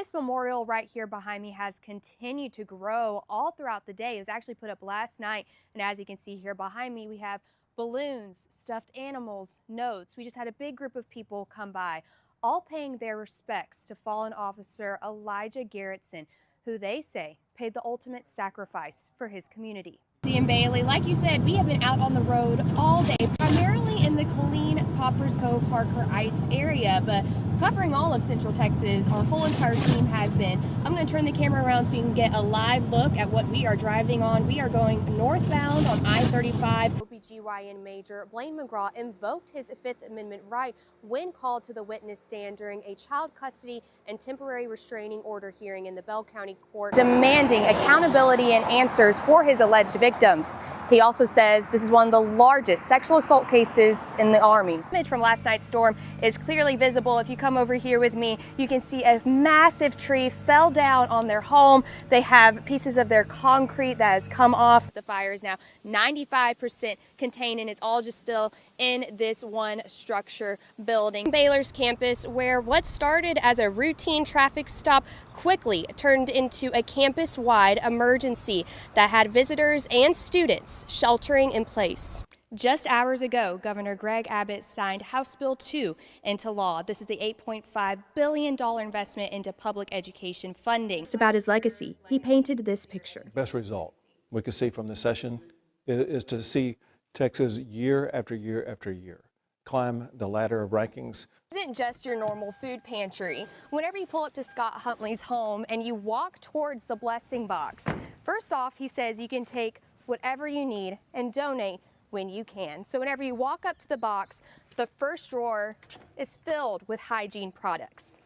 This memorial right here behind me has continued to grow all throughout the day. It was actually put up last night, and as you can see here behind me, we have balloons, stuffed animals, notes. We just had a big group of people come by, all paying their respects to fallen officer Elijah Garrettson, who they say paid the ultimate sacrifice for his community. And Bailey, like you said, we have been out on the road all day, primarily in the Killeen, Coppers Cove, Harker Heights area, but covering all of Central Texas, our whole entire team has been. I'm going to turn the camera around so you can get a live look at what we are driving on. We are going northbound on I-35. OBGYN Major Blaine McGrath invoked his Fifth Amendment right when called to the witness stand during a child custody and temporary restraining order hearing in the Bell County Court, demanding accountability and answers for his alleged victims. He also says this is one of the largest sexual assault cases in the Army. The image from last night's storm is clearly visible. If you come over here with me, you can see a massive tree fell down on their home. They have pieces of their concrete that has come off. The fire is now 95% contained, and it's all just still in this one structure building. Baylor's campus, where what started as a routine traffic stop quickly turned into a campus-wide emergency that had visitors and students sheltering in place. Just hours ago, Governor Greg Abbott signed House Bill 2 into law. This is the $8.5 billion investment into public education funding. It's about his legacy. He painted this picture. Best result we could see from this session is to see Texas year after year after year climb the ladder of rankings. It isn't just your normal food pantry. Whenever you pull up to Scott Huntley's home and you walk towards the blessing box, first off, he says you can take whatever you need and donate when you can. So whenever you walk up to the box, the first drawer is filled with hygiene products.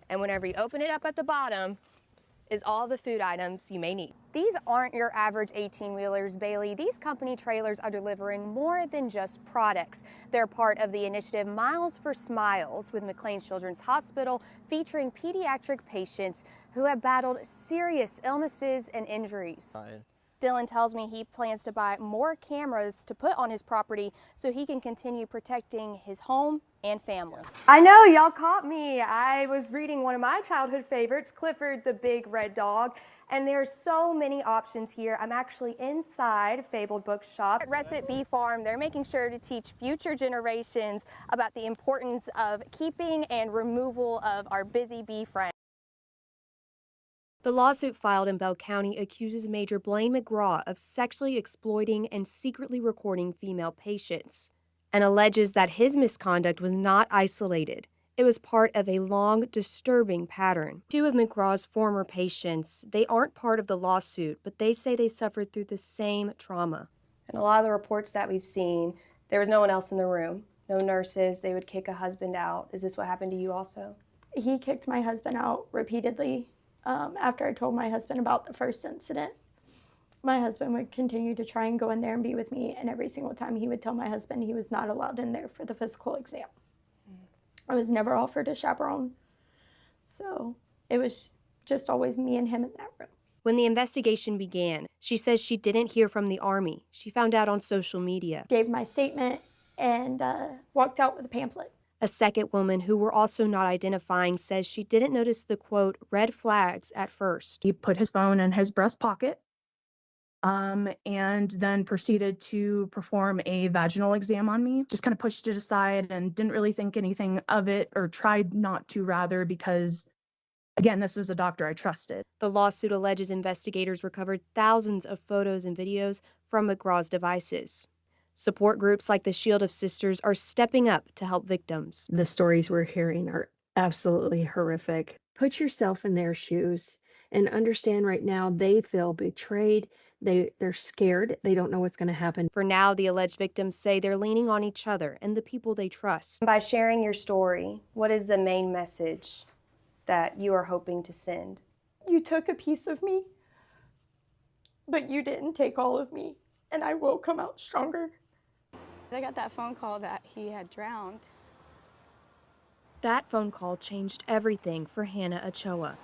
And whenever you open it up at the bottom is all the food items you may need. These aren't your average 18-wheelers, Bailey. These company trailers are delivering more than just products. They're part of the initiative Miles for Smiles with McLean Children's Hospital, featuring pediatric patients who have battled serious illnesses and injuries. Dylan tells me he plans to buy more cameras to put on his property so he can continue protecting his home and family. I know, y'all caught me. I was reading one of my childhood favorites, Clifford the Big Red Dog, and there's so many options here. I'm actually inside Fabled Bookshop. At Respite Bee Farm, they're making sure to teach future generations about the importance of keeping and removal of our busy bee friends. The lawsuit filed in Bell County accuses Major Blaine McGrath of sexually exploiting and secretly recording female patients, and alleges that his misconduct was not isolated. It was part of a long, disturbing pattern. Two of McGrath's former patients, they aren't part of the lawsuit, but they say they suffered through the same trauma. And a lot of the reports that we've seen, there was no one else in the room, no nurses. They would kick a husband out. Is this what happened to you also? He kicked my husband out repeatedly. After I told my husband about the first incident, my husband would continue to try and go in there and be with me, and every single time he would tell my husband he was not allowed in there for the physical exam. I was never offered a chaperone, so it was just always me and him in that room. When the investigation began, she says she didn't hear from the Army. She found out on social media. Gave my statement and walked out with a pamphlet. A second woman, who we're also not identifying, says she didn't notice the, quote, red flags at first. He put his phone in his breast pocket and then proceeded to perform a vaginal exam on me. Just kind of pushed it aside and didn't really think anything of it, or tried not to rather, because, again, this was a doctor I trusted. The lawsuit alleges investigators recovered thousands of photos and videos from McGrath's devices. Support groups like the Shield of Sisters are stepping up to help victims. The stories we're hearing are absolutely horrific. Put yourself in their shoes and understand right now they feel betrayed. They're scared. They don't know what's going to happen. For now, the alleged victims say they're leaning on each other and the people they trust. By sharing your story, what is the main message that you are hoping to send? You took a piece of me, but you didn't take all of me, and I will come out stronger. I got that phone call that he had drowned. That phone call changed everything for Hannah Ochoa.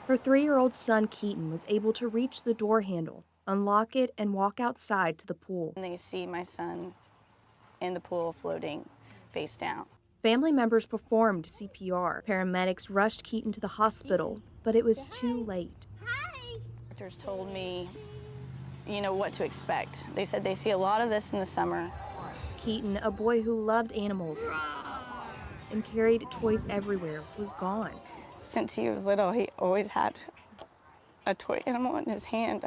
Her 3-year-old son, Keaton, was able to reach the door handle, unlock it, and walk outside to the pool. And they see my son in the pool floating face down. Family members performed CPR. Paramedics rushed Keaton to the hospital, but it was too late. Doctors told me, what to expect. They said they see a lot of this in the summer. Keaton, a boy who loved animals and carried toys everywhere, was gone. Since he was little, he always had a toy animal in his hand.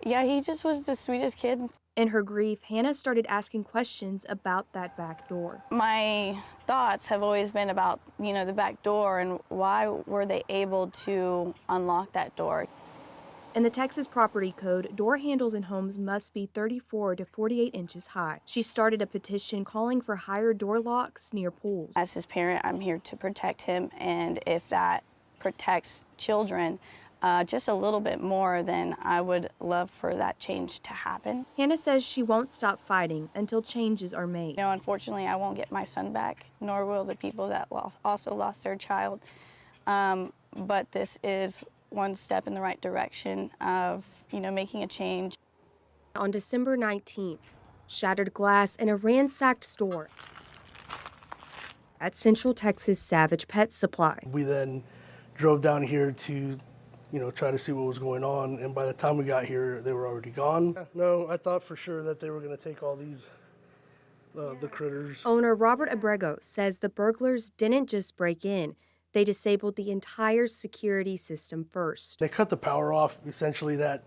Yeah, he just was the sweetest kid. In her grief, Hannah started asking questions about that back door. My thoughts have always been about, the back door and why were they able to unlock that door. In the Texas Property Code, door handles in homes must be 34 to 48 inches high. She started a petition calling for higher door locks near pools. As his parent, I'm here to protect him, and if that protects children just a little bit more, then I would love for that change to happen. Hannah says she won't stop fighting until changes are made. Unfortunately, I won't get my son back, nor will the people that also lost their child. But this is one step in the right direction of, making a change. On December 19th, shattered glass in a ransacked store at Central Texas Savage Pet Supply. We then drove down here to try to see what was going on, and by the time we got here, they were already gone. No, I thought for sure that they were going to take all these, the critters. Owner Robert Abrego says the burglars didn't just break in, they disabled the entire security system first. They cut the power off, essentially that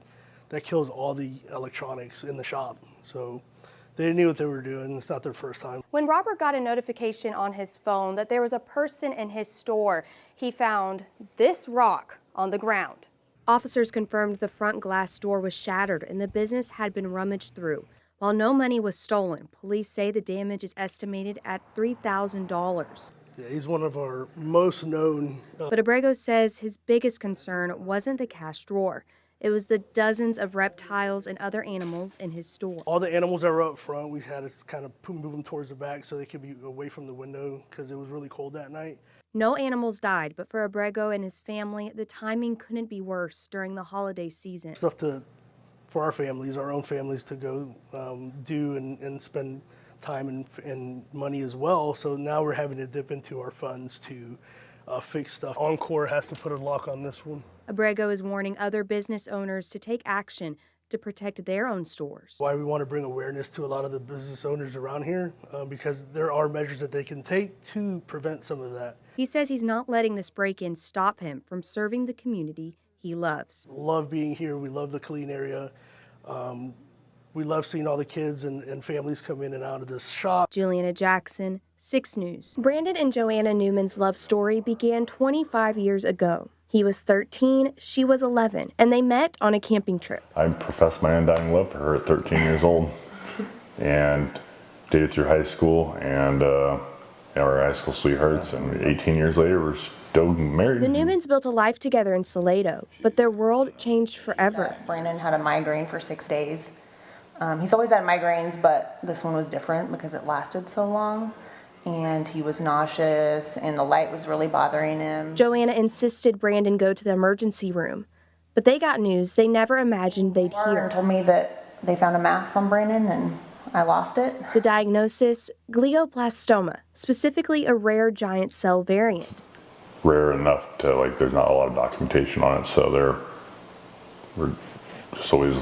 kills all the electronics in the shop. So they knew what they were doing. It's not their first time. When Robert got a notification on his phone that there was a person in his store, he found this rock on the ground. Officers confirmed the front glass door was shattered and the business had been rummaged through. While no money was stolen, police say the damage is estimated at $3,000. Yeah, he's one of our most known. But Abrego says his biggest concern wasn't the cash drawer. It was the dozens of reptiles and other animals in his store. All the animals that were up front, we had to kind of move them towards the back so they could be away from the window because it was really cold that night. No animals died, but for Abrego and his family, the timing couldn't be worse during the holiday season. Stuff for our families, our own families, to go do and spend time and money as well. So now we're having to dip into our funds to fix stuff. Encore has to put a lock on this one. Abrego is warning other business owners to take action to protect their own stores. Why we want to bring awareness to a lot of the business owners around here, because there are measures that they can take to prevent some of that. He says he's not letting this break-in stop him from serving the community he loves. Love being here. We love the clean area. We love seeing all the kids and families come in and out of this shop. Julieanna Jackson, 6 News. Brandon and Joanna Newman's love story began 25 years ago. He was 13, she was 11, and they met on a camping trip. I professed my undying love for her at 13 years old and dated through high school and our high school sweethearts, and 18 years later we're still married. The Newmans built a life together in Salado, but their world changed forever. Brandon had a migraine for 6 days. He's always had migraines, but this one was different because it lasted so long. And he was nauseous, and the light was really bothering him. Joanna insisted Brandon go to the emergency room, but they got news they never imagined they'd hear. Told me that they found a mass on Brandon, and I lost it. The diagnosis, glioblastoma, specifically a rare giant cell variant. Rare enough to, there's not a lot of documentation on it, so we're just always,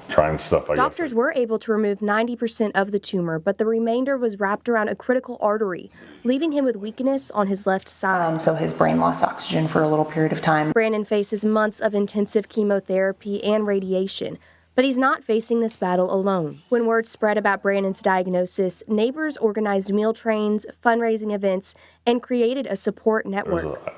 trying stuff, I guess. Doctors were able to remove 90% of the tumor, but the remainder was wrapped around a critical artery, leaving him with weakness on his left side. So his brain lost oxygen for a little period of time. Brandon faces months of intensive chemotherapy and radiation, but he's not facing this battle alone. When word spread about Brandon's diagnosis, neighbors organized meal trains, fundraising events, and created a support network. There's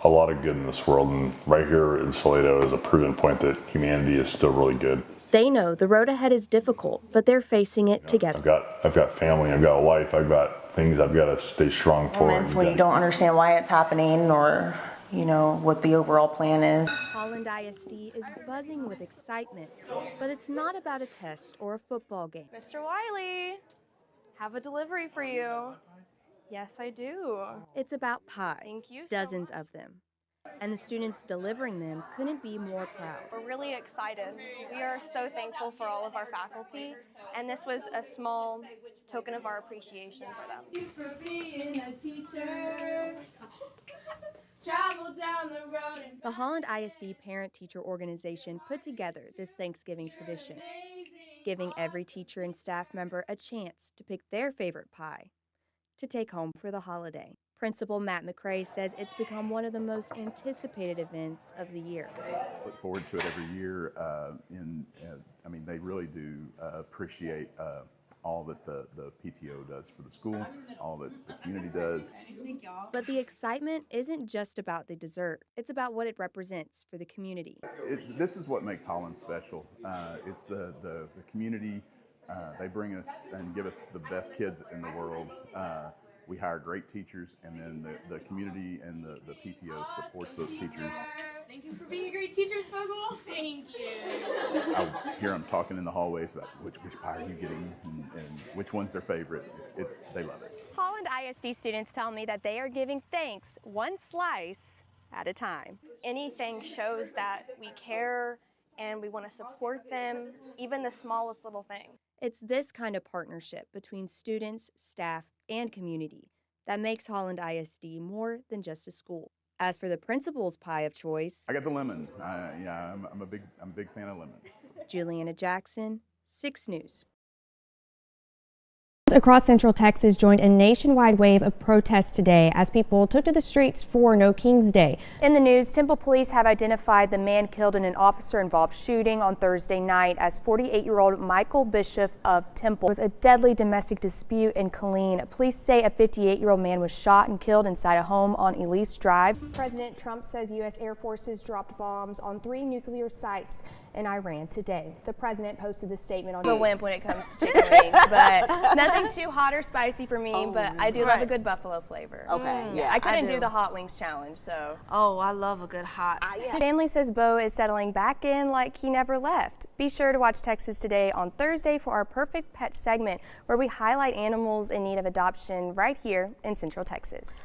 a lot of good in this world, and right here in Salado is a proven point that humanity is still really good. They know the road ahead is difficult, but they're facing it together. I've got family, I've got a wife, I've got things I've got to stay strong for. Moments when you don't understand why it's happening or, what the overall plan is. Holland ISD is buzzing with excitement, but it's not about a test or a football game. Mr. Wiley, have a delivery for you. Yes, I do. It's about pie. Thank you. Dozens of them. And the students delivering them couldn't be more proud. We're really excited. We are so thankful for all of our faculty, and this was a small token of our appreciation for them. Thank you for being a teacher. travel down the road. The Holland ISD Parent-Teacher Organization put together this Thanksgiving tradition, giving every teacher and staff member a chance to pick their favorite pie to take home for the holiday. Principal Matt McRae says it's become one of the most anticipated events of the year. Look forward to it every year. I mean, they really do appreciate all that the PTO does for the school, all that the community does. But the excitement isn't just about the dessert. It's about what it represents for the community. This is what makes Holland special. It's the community. They bring us and give us the best kids in the world. We hire great teachers, and then the community and the PTO supports those teachers. Thank you for being a great teacher, Fogel. Thank you. I hear them talking in the hallways about which pie are you getting and which one's their favorite. They love it. Holland ISD students tell me that they are giving thanks one slice at a time. Anything shows that we care and we want to support them, even the smallest little thing. It's this kind of partnership between students, staff, and community that makes Holland ISD more than just a school. As for the principal's pie of choice, I got the lemon. Yeah, I'm a big fan of lemon. Julieanna Jackson, 6 News. Across Central Texas joined a nationwide wave of protests today as people took to the streets for No King's Day. In the news, Temple police have identified the man killed in an officer-involved shooting on Thursday night as 48-year-old Michael Bishop of Temple. It was a deadly domestic dispute in Killeen. Police say a 58-year-old man was shot and killed inside a home on Elise Drive. President Trump says U.S. Air Forces dropped bombs on 3 nuclear sites in Iran today. The president posted this statement on the wimp when it comes to chicken wings, but nothing too hot or spicy for me, but I do love a good buffalo flavor. Okay, yeah, I couldn't do the hot wings challenge, so. Oh, I love a good hot. Family says Bo is settling back in like he never left. Be sure to watch Texas Today on Thursday for our Perfect Pet segment, where we highlight animals in need of adoption right here in Central Texas.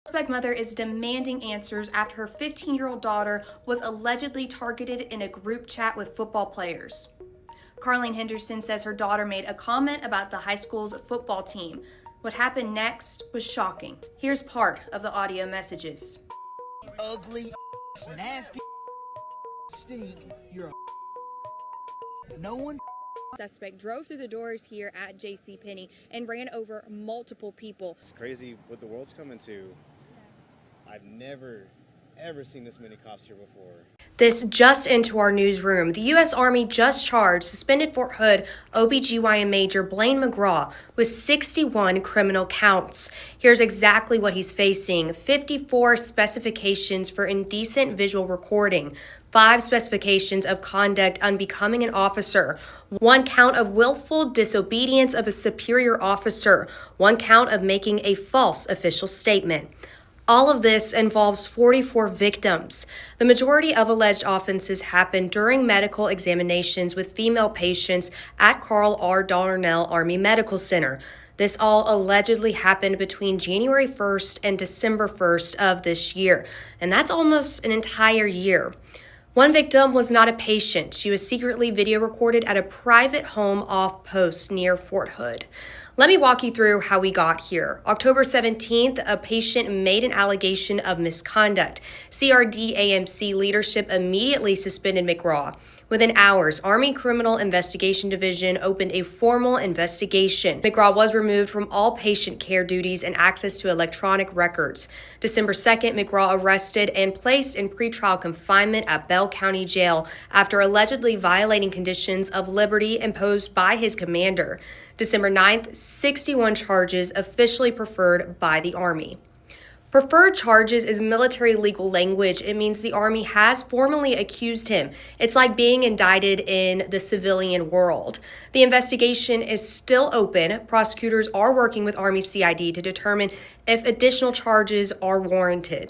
Suspect mother is demanding answers after her 15-year-old daughter was allegedly targeted in a group chat with football players. Carlene Henderson says her daughter made a comment about the high school's football team. What happened next was shocking. Here's part of the audio messages. Ugly, nasty, stink. You're a no one. Suspect drove through the doors here at JCPenney and ran over multiple people. It's crazy what the world's coming to. I've never ever seen this many cops here before. This just into our newsroom. The U.S. Army just charged suspended Fort Hood OBGYN Major Blaine McGrath with 61 criminal counts. Here's exactly what he's facing: 54 specifications for indecent visual recording, 5 specifications of conduct unbecoming an officer, 1 count of willful disobedience of a superior officer, 1 count of making a false official statement. All of this involves 44 victims. The majority of alleged offenses happened during medical examinations with female patients at Carl R. Darnell Army Medical Center. This all allegedly happened between January 1st and December 1st of this year, and that's almost an entire year. One victim was not a patient. She was secretly video recorded at a private home off post near Fort Hood. Let me walk you through how we got here. October 17th, a patient made an allegation of misconduct. CRD AMC leadership immediately suspended McGrath. Within hours, Army Criminal Investigation Division opened a formal investigation. McGrath was removed from all patient care duties and access to electronic records. December 2nd, McGrath arrested and placed in pretrial confinement at Bell County Jail after allegedly violating conditions of liberty imposed by his commander. December 9th, 61 charges officially preferred by the Army. Preferred charges is military legal language. It means the Army has formally accused him. It's like being indicted in the civilian world. The investigation is still open. Prosecutors are working with Army CID to determine if additional charges are warranted.